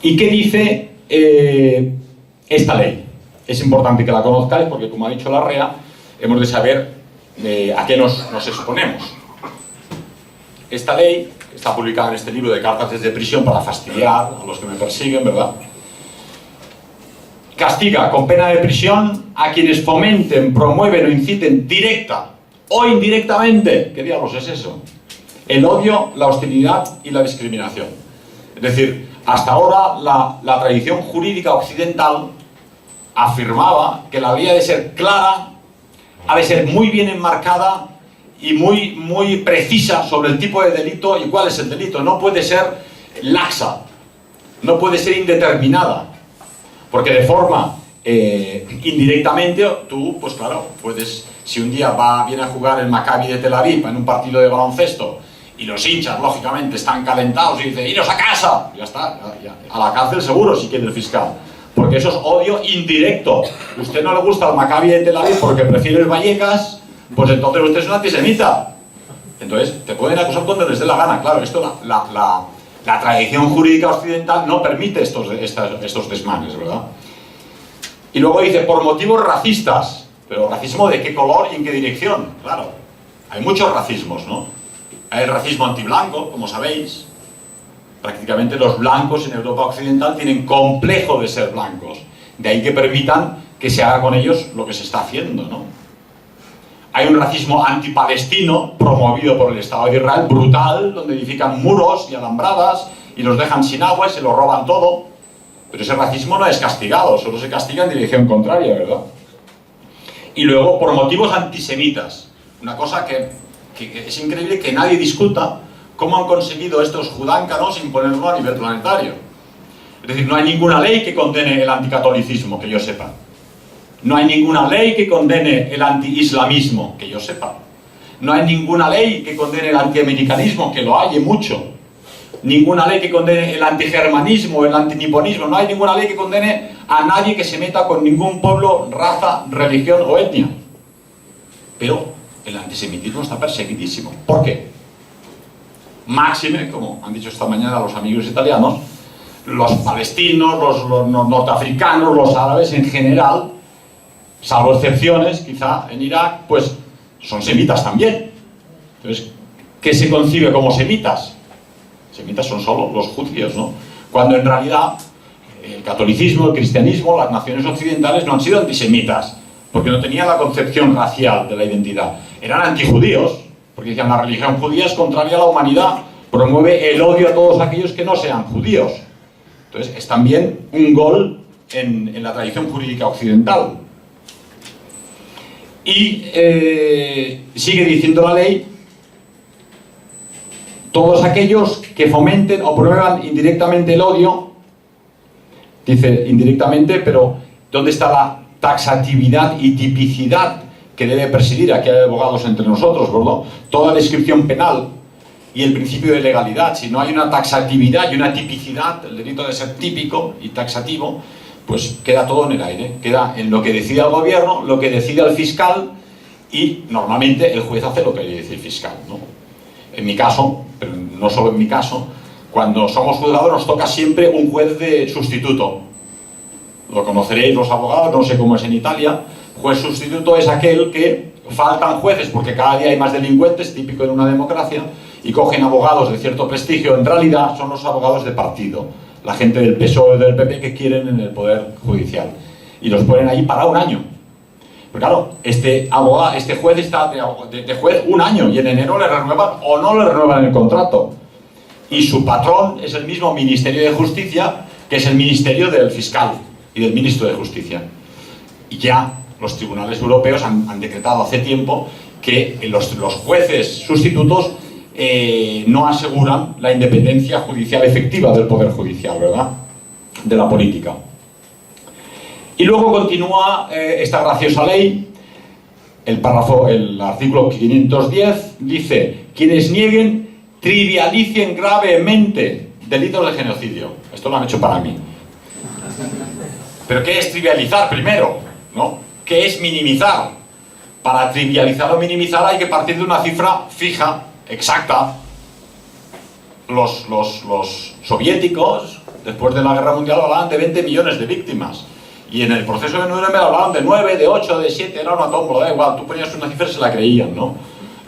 ¿Y qué dice esta ley? Es importante que la conozcáis porque, como ha dicho Larrea, hemos de saber a qué nos exponemos. Esta ley está publicada en este libro de cartas desde prisión para fastidiar a los que me persiguen, ¿verdad? Castiga con pena de prisión a quienes fomenten, promueven o inciten directa o indirectamente, ¿qué diablos es eso?, el odio, la hostilidad y la discriminación. Es decir, hasta ahora la tradición jurídica occidental afirmaba que la ley ha de ser clara, ha de ser muy bien enmarcada y muy precisa sobre el tipo de delito y cuál es el delito. No puede ser laxa, no puede ser indeterminada, porque de forma indirectamente tú, pues claro, puedes, si un día viene a jugar el Maccabi de Tel Aviv en un partido de baloncesto y los hinchas, lógicamente, están calentados y dicen ¡iros a casa! Ya está, ya, a la cárcel seguro si quiere el fiscal, porque eso es odio indirecto. Usted no le gusta el Maccabi de Tel Aviv porque prefiere el Vallecas, pues entonces usted es un antisemita. Entonces te pueden acusar cuando les dé la gana. Claro, esto la tradición jurídica occidental no permite estos desmanes, ¿verdad? Y luego dice, por motivos racistas. Pero ¿racismo de qué color y en qué dirección? Claro, hay muchos racismos, ¿no? Hay el racismo antiblanco, como sabéis. Prácticamente los blancos en Europa Occidental tienen complejo de ser blancos. De ahí que permitan que se haga con ellos lo que se está haciendo, ¿no? Hay un racismo antipalestino promovido por el Estado de Israel, brutal, donde edifican muros y alambradas y los dejan sin agua y se lo roban todo. Pero ese racismo no es castigado, solo se castiga en dirección contraria, ¿verdad? Y luego por motivos antisemitas. Una cosa que es increíble que nadie discuta cómo han conseguido estos judáncanos imponerlo a nivel planetario. Es decir, no hay ninguna ley que condene el anticatolicismo, que yo sepa. No hay ninguna ley que condene el anti-islamismo, que yo sepa. No hay ninguna ley que condene el antiamericanismo, que lo hay y mucho. Ninguna ley que condene el antigermanismo, el antiniponismo. No hay ninguna ley que condene a nadie que se meta con ningún pueblo, raza, religión o etnia. Pero el antisemitismo está perseguidísimo. ¿Por qué? Máxime, como han dicho esta mañana los amigos italianos, los palestinos, los norteafricanos, los árabes en general, salvo excepciones, quizá en Irak, pues son semitas también. Entonces, ¿qué se concibe como semitas? Semitas son solo los judíos, ¿no? Cuando en realidad el catolicismo, el cristianismo, las naciones occidentales no han sido antisemitas, porque no tenían la concepción racial de la identidad. Eran antijudíos, porque decían la religión judía es contraria a la humanidad, promueve el odio a todos aquellos que no sean judíos. Entonces es también un gol en la tradición jurídica occidental. Y sigue diciendo la ley, todos aquellos que fomenten o promuevan indirectamente el odio, dice indirectamente, pero ¿dónde está la taxatividad y tipicidad que debe presidir? Aquí hay abogados entre nosotros, ¿verdad? Toda descripción penal y el principio de legalidad, si no hay una taxatividad y una tipicidad, el delito de ser típico y taxativo, pues queda todo en el aire, queda en lo que decide el gobierno, lo que decide el fiscal, y normalmente el juez hace lo que le dice el fiscal, ¿no? En mi caso, pero no solo en mi caso, cuando somos juzgados nos toca siempre un juez de sustituto. Lo conoceréis los abogados, no sé cómo es en Italia. Juez sustituto es aquel que faltan jueces porque cada día hay más delincuentes, típico en una democracia, y cogen abogados de cierto prestigio. En realidad son los abogados de partido, la gente del PSOE o del PP que quieren en el Poder Judicial, y los ponen ahí para un año. Pero claro, este juez está de juez un año y en enero le renuevan o no le renuevan el contrato. Y su patrón es el mismo Ministerio de Justicia, que es el ministerio del fiscal y del ministro de Justicia. Y ya los tribunales europeos han decretado hace tiempo que los jueces sustitutos no aseguran la independencia judicial efectiva del Poder Judicial, ¿verdad? De la política. Y luego continúa esta graciosa ley, el artículo 510, dice: quienes nieguen, trivialicen gravemente delitos de genocidio. Esto lo han hecho para mí. ¿Pero qué es trivializar primero? ¿No? ¿Qué es minimizar? Para trivializar o minimizar hay que partir de una cifra fija, exacta. Los soviéticos Después de la Guerra Mundial hablaban de 20 millones de víctimas. Y en el proceso de Nuremberg hablaban de 9, de 8, de 7, era una tómbola, da igual, tú ponías una cifra y se la creían, ¿no?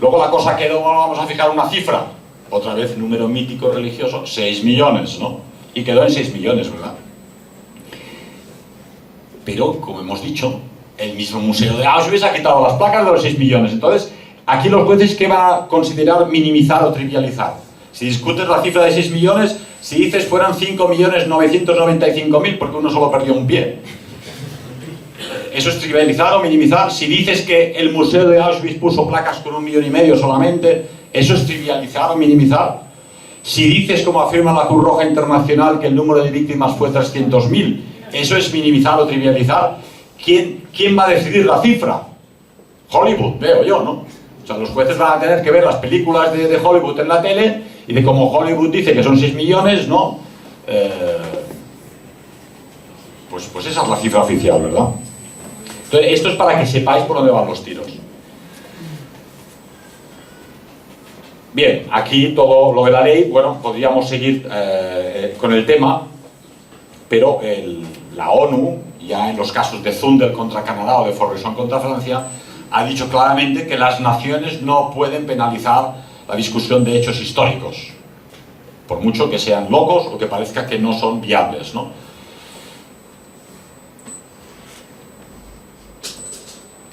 Luego la cosa quedó, bueno, vamos a fijar una cifra. Otra vez, número mítico religioso, 6 millones, ¿no? Y quedó en 6 millones, ¿verdad? Pero, como hemos dicho, el mismo museo de Auschwitz ha quitado las placas de los 6 millones. Entonces, aquí los jueces, ¿qué van a considerar minimizar o trivializar? Si discutes la cifra de 6 millones, si dices fueran 5.995.000 porque uno solo perdió un pie. Eso es trivializar o minimizar. Si dices que el museo de Auschwitz puso placas con 1,5 millones solamente, eso es trivializar o minimizar. Si dices, como afirma la Cruz Roja Internacional, que el número de víctimas fue 300.000, eso es minimizar o trivializar. ¿Quién va a decidir la cifra? Hollywood, veo yo, ¿no? O sea, los jueces van a tener que ver las películas de Hollywood en la tele y de como Hollywood dice que son 6 millones, ¿no? Pues esa es la cifra oficial, ¿verdad? Entonces, esto es para que sepáis por dónde van los tiros. Bien, aquí todo lo de la ley, bueno, podríamos seguir con el tema, pero la ONU, ya en los casos de Zundel contra Canadá o de Forresson contra Francia, ha dicho claramente que las naciones no pueden penalizar la discusión de hechos históricos, por mucho que sean locos o que parezca que no son viables, ¿no?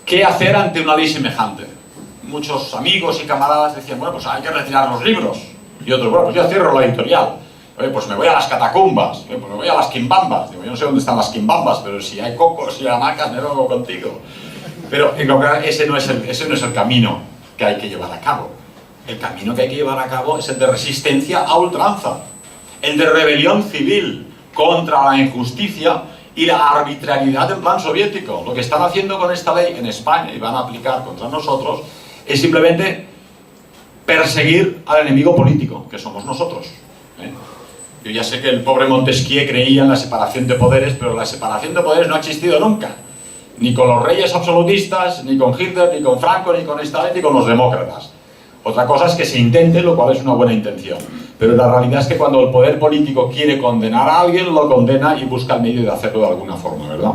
¿Qué hacer ante una ley semejante? Muchos amigos y camaradas decían, bueno, pues hay que retirar los libros. Y otros, bueno, pues yo cierro la editorial. Oye, pues me voy a las catacumbas, pues me voy a las quimbambas. Digo, yo no sé dónde están las quimbambas, pero si hay cocos y hamacas, me vengo contigo. Pero en concreto, ese no es el camino que hay que llevar a cabo. El camino que hay que llevar a cabo es el de resistencia a ultranza, el de rebelión civil contra la injusticia y la arbitrariedad en plan soviético. Lo que están haciendo con esta ley en España y van a aplicar contra nosotros es simplemente perseguir al enemigo político, que somos nosotros. Yo ya sé que el pobre Montesquieu creía en la separación de poderes, pero la separación de poderes no ha existido nunca. Ni con los reyes absolutistas, ni con Hitler, ni con Franco, ni con Stalin, ni con los demócratas. Otra cosa es que se intente, lo cual es una buena intención. Pero la realidad es que cuando el poder político quiere condenar a alguien, lo condena y busca el medio de hacerlo de alguna forma, ¿verdad?